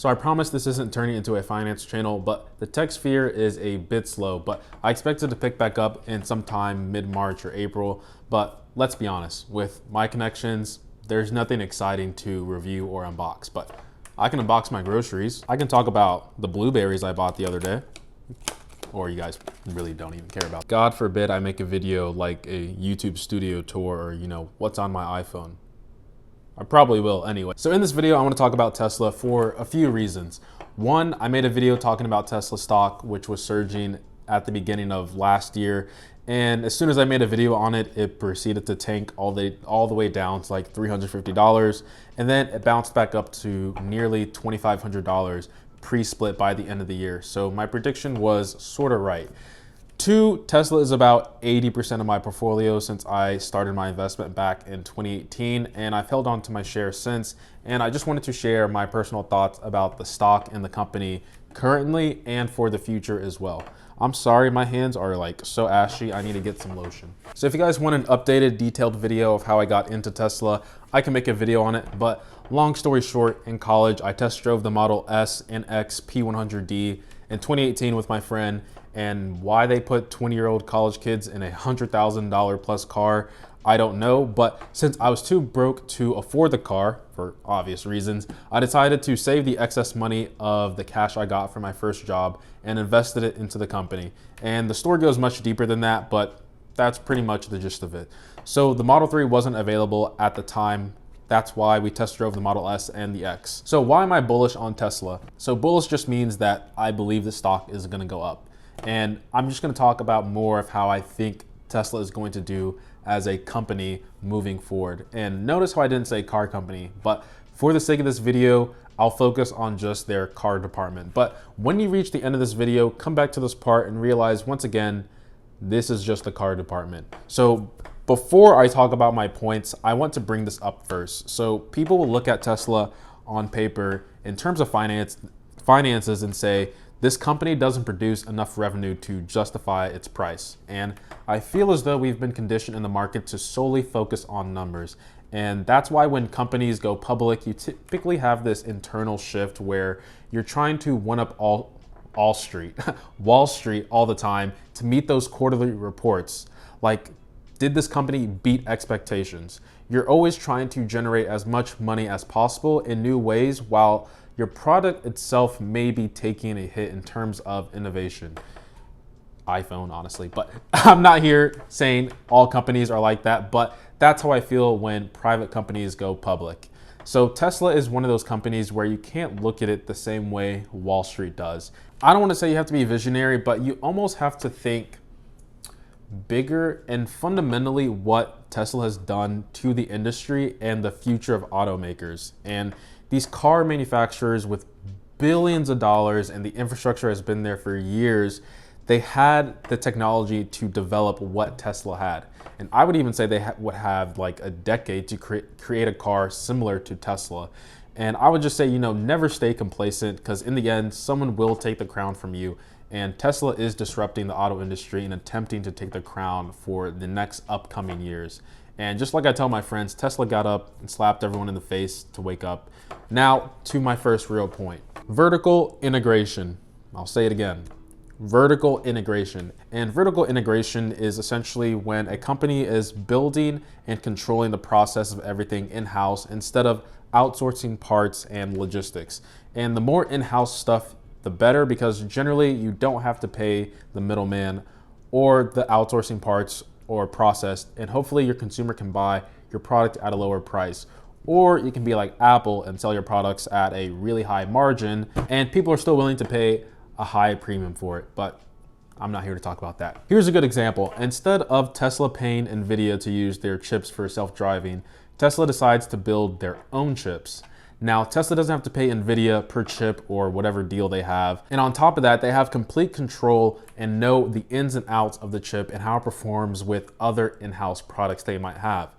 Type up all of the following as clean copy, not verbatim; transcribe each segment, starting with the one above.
So I promise this isn't turning into a finance channel, but the tech sphere is a bit slow, but I expect it to pick back up in sometime mid-March or April. But let's be honest, with my connections, there's nothing exciting to review or unbox, but I can unbox my groceries. I can talk about the blueberries I bought the other day, or you guys really don't even care about. God forbid I make a video like a YouTube studio tour or, what's on my iPhone. I probably will anyway. So in this video, I want to talk about Tesla for a few reasons. One, I made a video talking about Tesla stock, which was surging at the beginning of last year. And as soon as I made a video on it, it proceeded to tank all the way down to like $350. And then it bounced back up to nearly $2,500 pre-split by the end of the year. So my prediction was sort of right. Two, Tesla is about 80% of my portfolio since I started my investment back in 2018, and I've held on to my shares since. And I just wanted to share my personal thoughts about the stock and the company currently and for the future as well. I'm sorry, my hands are like so ashy, I need to get some lotion. So if you guys want an updated, detailed video of how I got into Tesla, I can make a video on it. But long story short, in college, I test drove the Model S and X P100D in 2018 with my friend. And why they put 20-year-old college kids in a $100,000 plus car, I don't know. But since I was too broke to afford the car, for obvious reasons, I decided to save the excess money of the cash I got from my first job and invested it into the company. And the story goes much deeper than that, but that's pretty much the gist of it. So the Model 3 wasn't available at the time. That's why we test drove the Model S and the X. So why am I bullish on Tesla? So bullish just means that I believe the stock is gonna go up. And I'm just going to talk about more of how I think Tesla is going to do as a company moving forward. And notice how I didn't say car company, but for the sake of this video, I'll focus on just their car department. But when you reach the end of this video, come back to this part and realize once again, this is just the car department. So before I talk about my points, I want to bring this up first. So people will look at Tesla on paper in terms of finances and say, this company doesn't produce enough revenue to justify its price. And I feel as though we've been conditioned in the market to solely focus on numbers. And that's why when companies go public, you typically have this internal shift where you're trying to one-up Wall Street all the time to meet those quarterly reports. Like, did this company beat expectations? You're always trying to generate as much money as possible in new ways while your product itself may be taking a hit in terms of innovation. iPhone, honestly, but I'm not here saying all companies are like that, but that's how I feel when private companies go public. So Tesla is one of those companies where you can't look at it the same way Wall Street does. I don't want to say you have to be visionary, but you almost have to think bigger and fundamentally what Tesla has done to the industry and the future of automakers. And these car manufacturers with billions of dollars and the infrastructure has been there for years, they had the technology to develop what Tesla had. And I would even say they would have like a decade to create a car similar to Tesla. And I would just say, never stay complacent because in the end, someone will take the crown from you. And Tesla is disrupting the auto industry and attempting to take the crown for the next upcoming years. And just like I tell my friends, Tesla got up and slapped everyone in the face to wake up. Now to my first real point, vertical integration. I'll say it again, vertical integration. And vertical integration is essentially when a company is building and controlling the process of everything in-house instead of outsourcing parts and logistics. And the more in-house stuff, the better, because generally you don't have to pay the middleman or the outsourcing parts or process, and hopefully your consumer can buy your product at a lower price. Or you can be like Apple and sell your products at a really high margin and people are still willing to pay a high premium for it, but I'm not here to talk about that. Here's a good example. Instead of Tesla paying Nvidia to use their chips for self-driving, Tesla decides to build their own chips. Now, Tesla doesn't have to pay Nvidia per chip or whatever deal they have. And on top of that, they have complete control and know the ins and outs of the chip and how it performs with other in-house products they might have.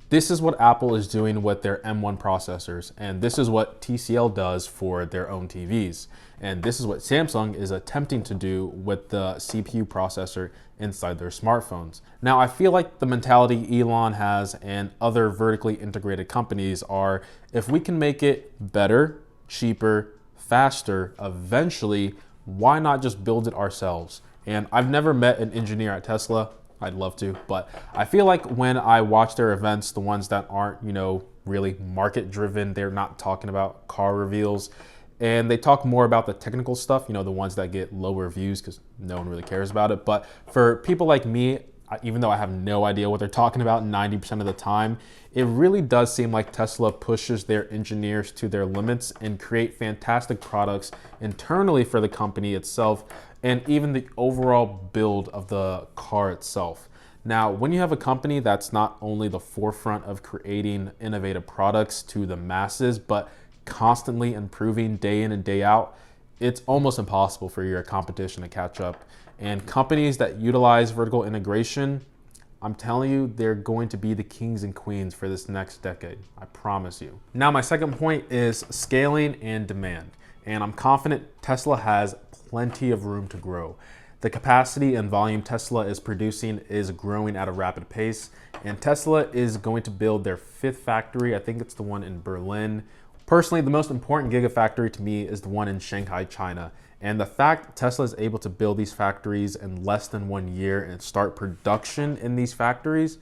This is what Apple is doing with their M1 processors, and this is what TCL does for their own TVs. And this is what Samsung is attempting to do with the CPU processor inside their smartphones. Now, I feel like the mentality Elon has and other vertically integrated companies are, if we can make it better, cheaper, faster, eventually, why not just build it ourselves? And I've never met an engineer at Tesla. I'd love to, but I feel like when I watch their events, the ones that aren't, really market driven, they're not talking about car reveals, and they talk more about the technical stuff, the ones that get lower views because no one really cares about it. But for people like me, even though I have no idea what they're talking about 90% of the time, it really does seem like Tesla pushes their engineers to their limits and create fantastic products internally for the company itself and even the overall build of the car itself. Now, when you have a company that's not only the forefront of creating innovative products to the masses, but constantly improving day in and day out, it's almost impossible for your competition to catch up. And companies that utilize vertical integration, I'm telling you, they're going to be the kings and queens for this next decade. I promise you. Now, my second point is scaling and demand. And I'm confident Tesla has plenty of room to grow. The capacity and volume Tesla is producing is growing at a rapid pace. And Tesla is going to build their 5th factory. I think it's the one in Berlin. Personally, the most important gigafactory to me is the one in Shanghai, China. And the fact Tesla is able to build these factories in less than 1 year and start production in these factories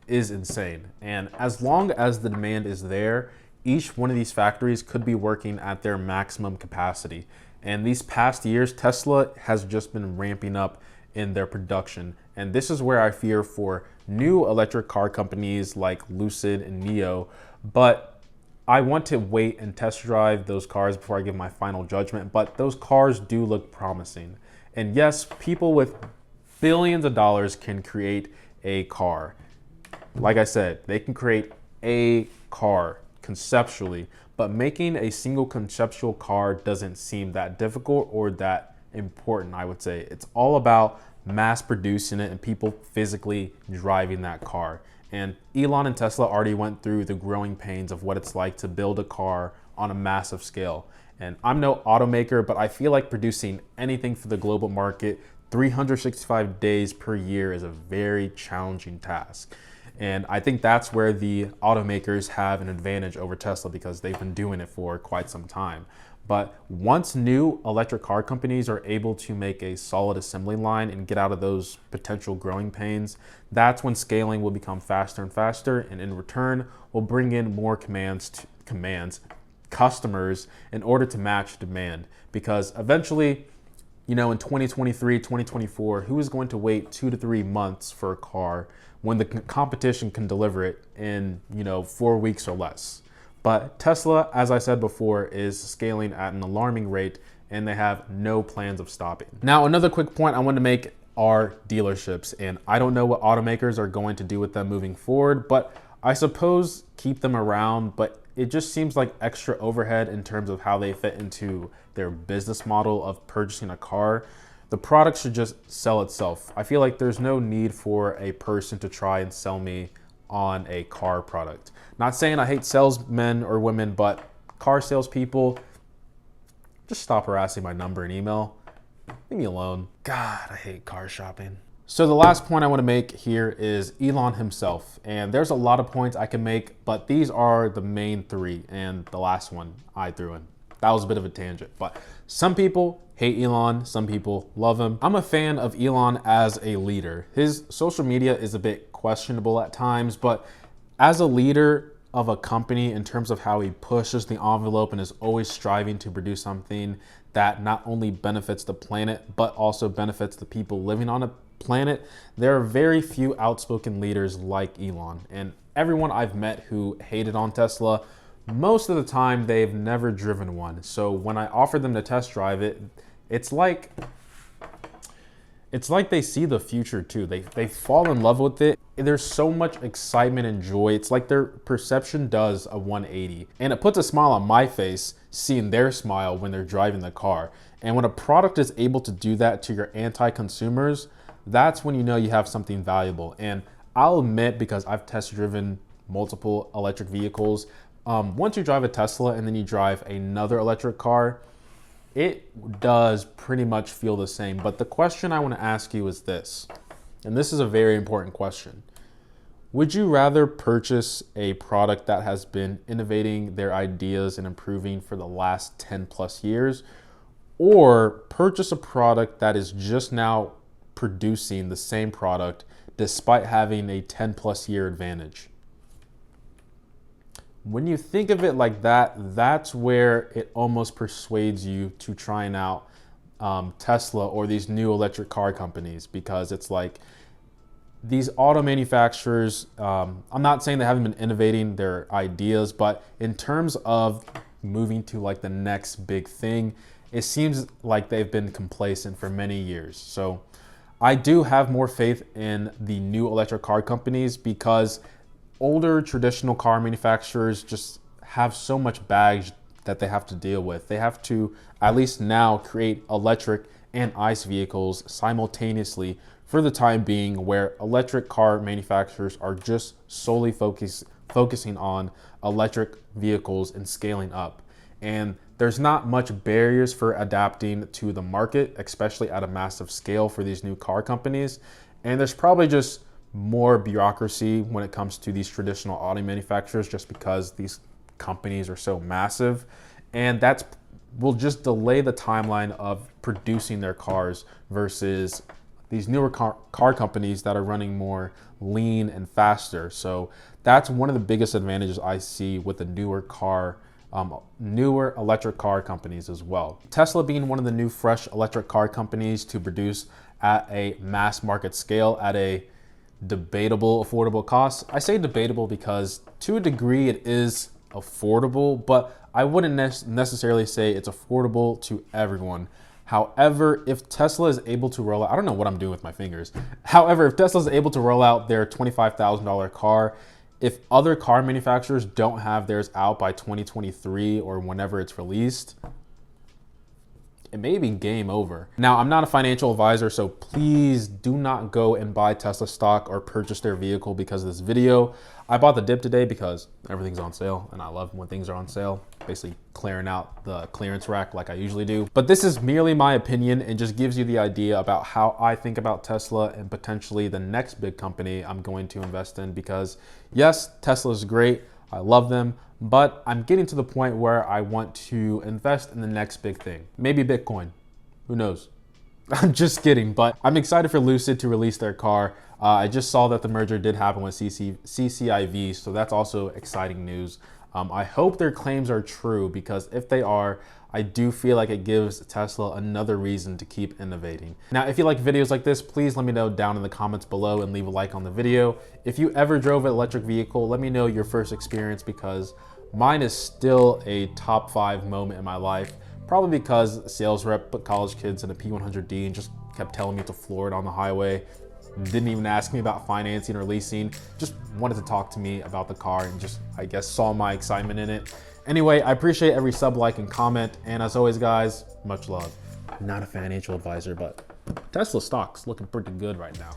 is insane. And as long as the demand is there, each one of these factories could be working at their maximum capacity. And these past years, Tesla has just been ramping up in their production. And this is where I fear for new electric car companies like Lucid and NIO. But I want to wait and test drive those cars before I give my final judgment, but those cars do look promising. And yes, people with billions of dollars can create a car. Like I said, they can create a car conceptually, but making a single conceptual car doesn't seem that difficult or that important, I would say. It's all about mass producing it and people physically driving that car. And Elon and Tesla already went through the growing pains of what it's like to build a car on a massive scale. And I'm no automaker, but I feel like producing anything for the global market 365 days per year is a very challenging task. And I think that's where the automakers have an advantage over Tesla because they've been doing it for quite some time. But once new electric car companies are able to make a solid assembly line and get out of those potential growing pains, that's when scaling will become faster and faster. And in return, will bring in more customers in order to match demand. Because eventually, in 2023, 2024, who is going to wait 2 to 3 months for a car when the competition can deliver it in, 4 weeks or less? But Tesla, as I said before, is scaling at an alarming rate and they have no plans of stopping. Now, another quick point I want to make are dealerships. And I don't know what automakers are going to do with them moving forward, but I suppose keep them around, but it just seems like extra overhead in terms of how they fit into their business model of purchasing a car. The product should just sell itself. I feel like there's no need for a person to try and sell me on a car product. Not saying I hate salesmen or women, but car salespeople, just stop harassing my number and email. Leave me alone. God, I hate car shopping. So the last point I want to make here is Elon himself. And there's a lot of points I can make, but these are the main 3. And the last one I threw in. That was a bit of a tangent, but some people hate Elon, some people love him. I'm a fan of Elon as a leader. His social media is a bit questionable at times, but as a leader of a company in terms of how he pushes the envelope and is always striving to produce something that not only benefits the planet, but also benefits the people living on a planet, there are very few outspoken leaders like Elon. And everyone I've met who hated on Tesla, most of the time they've never driven one. So when I offer them to test drive it, it's like they see the future too. They fall in love with it. There's so much excitement and joy. It's like their perception does a 180. And it puts a smile on my face seeing their smile when they're driving the car. And when a product is able to do that to your anti-consumers, that's when you know you have something valuable. And I'll admit, because I've test driven multiple electric vehicles, once you drive a Tesla and then you drive another electric car, it does pretty much feel the same. But the question I want to ask you is this, and this is a very important question. Would you rather purchase a product that has been innovating their ideas and improving for the last 10 plus years, or purchase a product that is just now producing the same product despite having a 10 plus year advantage? When you think of it like that, that's where it almost persuades you to trying out Tesla or these new electric car companies, because it's like these auto manufacturers, I'm not saying they haven't been innovating their ideas, but in terms of moving to like the next big thing, it seems like they've been complacent for many years. So I do have more faith in the new electric car companies, because older traditional car manufacturers just have so much baggage that they have to deal with. They have to, at least now, create electric and ICE vehicles simultaneously for the time being, where electric car manufacturers are just solely focusing on electric vehicles and scaling up. And there's not much barriers for adapting to the market, especially at a massive scale for these new car companies. And there's probably just more bureaucracy when it comes to these traditional auto manufacturers, just because these companies are so massive, and that will just delay the timeline of producing their cars versus these newer car companies that are running more lean and faster. So that's one of the biggest advantages I see with the newer electric car companies as well. Tesla being one of the new fresh electric car companies to produce at a mass market scale at a debatable affordable cost. I say debatable because to a degree it is affordable, but I wouldn't necessarily say it's affordable to everyone. However, if Tesla is able to roll out, I don't know what I'm doing with my fingers. However, if Tesla is able to roll out their $25,000 car, if other car manufacturers don't have theirs out by 2023 or whenever it's released, it may be game over. Now, I'm not a financial advisor, so please do not go and buy Tesla stock or purchase their vehicle because of this video. I bought the dip today because everything's on sale, and I love when things are on sale, basically clearing out the clearance rack like I usually do. But this is merely my opinion and just gives you the idea about how I think about Tesla and potentially the next big company I'm going to invest in, because yes, Tesla is great. I love them, but I'm getting to the point where I want to invest in the next big thing. Maybe Bitcoin, who knows? I'm just kidding, but I'm excited for Lucid to release their car. I just saw that the merger did happen with CCIV, so that's also exciting news. I hope their claims are true, because if they are, I do feel like it gives Tesla another reason to keep innovating. Now, if you like videos like this, please let me know down in the comments below and leave a like on the video. If you ever drove an electric vehicle, let me know your first experience, because mine is still a top 5 moment in my life. Probably because a sales rep put college kids in a P100D and just kept telling me to floor it on the highway. Didn't even ask me about financing or leasing, just wanted to talk to me about the car and just, I guess, saw my excitement in it. Anyway, I appreciate every sub, like, and comment. And as always, guys, much love. I'm not a financial advisor, but Tesla stock's looking pretty good right now.